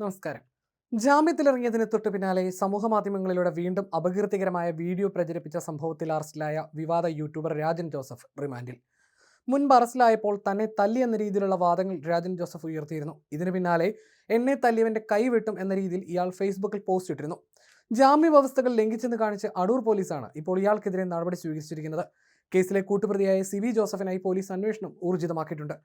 നമസ്കാരം. ജാമ്യത്തിലിറങ്ങിയതിന് തൊട്ടു പിന്നാലെ സമൂഹമാധ്യമങ്ങളിലൂടെ വീണ്ടും അപകീർത്തികരമായ വീഡിയോ പ്രചരിപ്പിച്ച സംഭവത്തിൽ അറസ്റ്റിലായ വിവാദ യൂട്യൂബർ രാജൻ ജോസഫ് റിമാൻഡിൽ. മുൻപ് അറസ്റ്റിലായപ്പോൾ തന്നെ തല്ലിയെന്ന രീതിയിലുള്ള വാദങ്ങൾ രാജൻ ജോസഫ് ഉയർത്തിയിരുന്നു. ഇതിന് പിന്നാലെ എന്നെ തല്ലിയവന്റെ കൈ വെട്ടും എന്ന രീതിയിൽ ഇയാൾ ഫേസ്ബുക്കിൽ പോസ്റ്റ് ഇട്ടിരുന്നു. ജാമ്യ വ്യവസ്ഥകൾ ലംഘിച്ചെന്ന് കാണിച്ച് അടൂർ പോലീസാണ് ഇപ്പോൾ ഇയാൾക്കെതിരെ നടപടി സ്വീകരിച്ചിരിക്കുന്നത്. കേസിലെ കൂട്ടുപ്രതിയായ സിവി ജോസഫിനായി പോലീസ് അന്വേഷണം ഊർജിതമാക്കിയിട്ടുണ്ട്.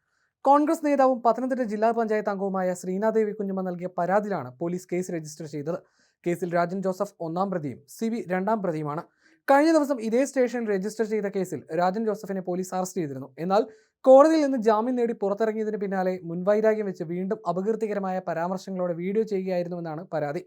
കോൺഗ്രസ് നേതാവും പത്തനംതിട്ട ജില്ലാ പഞ്ചായത്ത് അംഗവുമായ ശ്രീനാദേവി കുഞ്ഞമ്മ നൽകിയ പരാതിയിലാണ് പോലീസ് കേസ് രജിസ്റ്റർ ചെയ്തത്. കേസിൽ രാജൻ ജോസഫ് ഒന്നാം പ്രതിയും സിവി രണ്ടാം പ്രതിയുമാണ്. കഴിഞ്ഞ ദിവസം ഇതേ സ്റ്റേഷനിൽ രജിസ്റ്റർ ചെയ്ത കേസിൽ രാജൻ ജോസഫിനെ പോലീസ് അറസ്റ്റ് ചെയ്തിരുന്നു. എന്നാൽ കോടതിയിൽ നിന്ന് ജാമ്യം നേടി പുറത്തിറങ്ങിയതിന് പിന്നാലെ മുൻവൈരാഗ്യം വെച്ച് വീണ്ടും അപകീർത്തികരമായ പരാമർശങ്ങളോടെ വീഡിയോ ചെയ്യുകയായിരുന്നുവെന്നാണ് പരാതി.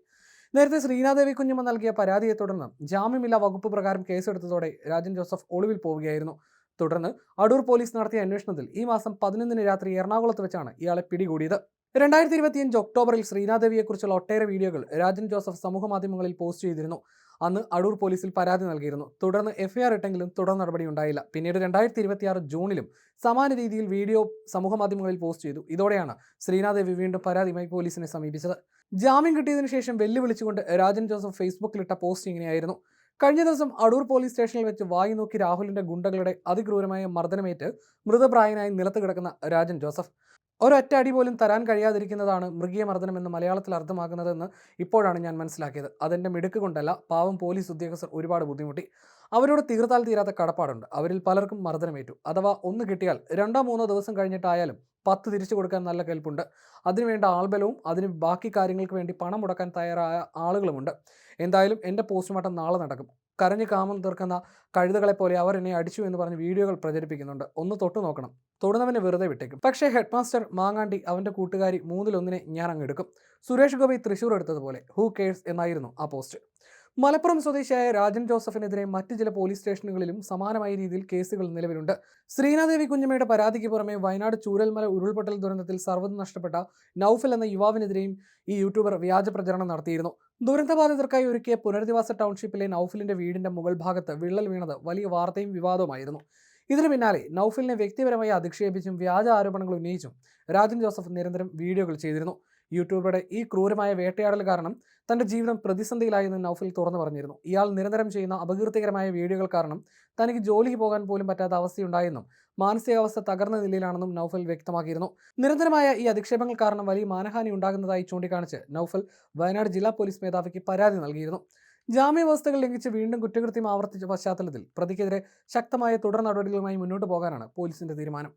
നേരത്തെ ശ്രീനാദേവി കുഞ്ഞമ്മ നൽകിയ പരാതിയെ തുടർന്ന് ജാമ്യമില്ലാ വകുപ്പ് പ്രകാരം കേസെടുത്തതോടെ രാജൻ ജോസഫ് ഒളിവിൽ പോവുകയായിരുന്നു. തുടർന്ന് അടൂർ പോലീസ് നടത്തിയ അന്വേഷണത്തിൽ ഈ മാസം 11 രാത്രി എറണാകുളത്ത് വെച്ചാണ് ഇയാളെ പിടികൂടിയത്. 2025 ഒക്ടോബറിൽ ശ്രീനാദേവിയെക്കുറിച്ചുള്ള ഒട്ടേറെ വീഡിയോകൾ രാജൻ ജോസഫ് സമൂഹമാധ്യമങ്ങളിൽ പോസ്റ്റ് ചെയ്തിരുന്നു. അന്ന് അടൂർ പോലീസിൽ പരാതി നൽകിയിരുന്നു. തുടർന്ന് എഫ്ഐആർ ഇട്ടെങ്കിലും തുടർ നടപടി ഉണ്ടായില്ല. പിന്നീട് 2026 ജൂണിലും സമാന രീതിയിൽ വീഡിയോ സമൂഹമാധ്യമങ്ങളിൽ പോസ്റ്റ് ചെയ്തു. ഇതോടെയാണ് ശ്രീനാദേവി വീണ്ടും പരാതിയുമായി പോലീസിനെ സമീപിച്ചത്. ജാമ്യം കിട്ടിയതിനു ശേഷം വെല്ലുവിളിച്ചുകൊണ്ട് രാജൻ ജോസഫ് ഫേസ്ബുക്കിലിട്ട പോസ്റ്റ് ഇങ്ങനെയായിരുന്നു: കഴിഞ്ഞ ദിവസം അടൂർ പോലീസ് സ്റ്റേഷനിൽ വെച്ച് വായി നോക്കി രാഹുലിന്റെ ഗുണ്ടകളുടെ അതിക്രൂരമായ മർദ്ദനമേറ്റ് മൃതപ്രായനായി നിലത്ത് കിടക്കുന്ന രാജൻ ജോസഫ്. ഒരൊറ്റ അടി പോലും തരാൻ കഴിയാതിരിക്കുന്നതാണ് മൃഗീയ മർദ്ദനം എന്ന് മലയാളത്തിൽ അർത്ഥമാക്കുന്നതെന്ന് ഇപ്പോഴാണ് ഞാൻ മനസ്സിലാക്കിയത്. അതെന്റെ മിടുക്ക് കൊണ്ടല്ല. പാവം പോലീസ് ഉദ്യോഗസ്ഥർ ഒരുപാട് ബുദ്ധിമുട്ടി. അവരോട് തീർത്താൽ തീരാത്ത കടപ്പാടുണ്ട്. അവരിൽ പലർക്കും മർദ്ദനമേറ്റു. അഥവാ ഒന്ന് കിട്ടിയാൽ 2-3 ദിവസം കഴിഞ്ഞിട്ടായാലും 10 തിരിച്ചു കൊടുക്കാൻ നല്ല കെൽപ്പുണ്ട്. അതിനുവേണ്ട ആൾബലവും അതിന് ബാക്കി കാര്യങ്ങൾക്ക് വേണ്ടി പണം മുടക്കാൻ തയ്യാറായ ആളുകളുമുണ്ട്. എന്തായാലും എൻ്റെ പോസ്റ്റ്മോർട്ടം നാളെ നടക്കും. കരഞ്ഞ് കാമം തീർക്കുന്ന കഴുതകളെ പോലെ അവർ എന്നെ അടിച്ചു എന്ന് പറഞ്ഞ് വീഡിയോകൾ പ്രചരിപ്പിക്കുന്നുണ്ട്. ഒന്ന് തൊട്ടു നോക്കണം. തൊടുന്നവനെ വെറുതെ വിട്ടേക്കും. പക്ഷേ ഹെഡ് മാസ്റ്റർ മാങ്ങാണ്ടി അവൻ്റെ കൂട്ടുകാരി 3-1 ഞാൻ അങ്ങ് എടുക്കും. സുരേഷ് ഗോപി തൃശൂർ എടുത്തതുപോലെ. ഹൂ കെയർസ് എന്നായിരുന്നു ആ പോസ്റ്റ്. മലപ്പുറം സ്വദേശിയായ രാജൻ ജോസഫിനെതിരെ മറ്റ് ചില പോലീസ് സ്റ്റേഷനുകളിലും സമാനമായ രീതിയിൽ കേസുകൾ നിലവിലുണ്ട്. ശ്രീനാദേവി കുഞ്ഞമ്മയുടെ പരാതിക്ക് പുറമെ വയനാട് ചൂരൽമല ഉരുൾപൊട്ടൽ ദുരന്തത്തിൽ സർവ്വതും നഷ്ടപ്പെട്ട നൌഫൽ എന്ന യുവാവിനെതിരെയും ഈ യൂട്യൂബർ വ്യാജ പ്രചരണം നടത്തിയിരുന്നു. ദുരന്തബാധിതർക്കായി ഒരുക്കിയ പുനരധിവാസ ടൗൺഷിപ്പിലെ നൌഫലിന്റെ വീടിന്റെ മുകൾ ഭാഗത്ത് വിള്ളൽ വീണത് വലിയ വാർത്തയും വിവാദവുമായിരുന്നു. ഇതിനു പിന്നാലെ നൌഫലിനെ വ്യക്തിപരമായി അധിക്ഷേപിച്ചും വ്യാജ ആരോപണങ്ങൾ ഉന്നയിച്ചും രാജൻ ജോസഫ് നിരന്തരം വീഡിയോകൾ ചെയ്തിരുന്നു. യൂട്യൂബറുടെ ഈ ക്രൂരമായ വേട്ടയാടൽ കാരണം തന്റെ ജീവിതം പ്രതിസന്ധിയിലായെന്ന് നൌഫൽ തുറന്നു പറഞ്ഞിരുന്നു. ഇയാൾ നിരന്തരം ചെയ്യുന്ന അപകീർത്തികരമായ വീഡിയോകൾ കാരണം തനിക്ക് ജോലിക്ക് പോകാൻ പോലും പറ്റാത്ത അവസ്ഥയുണ്ടായെന്നും മാനസികാവസ്ഥ തകർന്ന നിലയിലാണെന്നും നൌഫൽ വ്യക്തമാക്കിയിരുന്നു. നിരന്തരമായ ഈ അധിക്ഷേപങ്ങൾ കാരണം വലിയ മാനഹാനി ഉണ്ടാകുന്നതായി ചൂണ്ടിക്കാണിച്ച് നൌഫൽ വയനാട് ജില്ലാ പോലീസ് മേധാവിക്ക് പരാതി നൽകിയിരുന്നു. ജാമ്യ വ്യവസ്ഥകൾ ലംഘിച്ച് വീണ്ടും കുറ്റകൃത്യം ആവർത്തിച്ച പശ്ചാത്തലത്തിൽ പ്രതിക്കെതിരെ ശക്തമായ തുടർ നടപടികളുമായി മുന്നോട്ട് പോകാനാണ് പോലീസിന്റെ തീരുമാനം.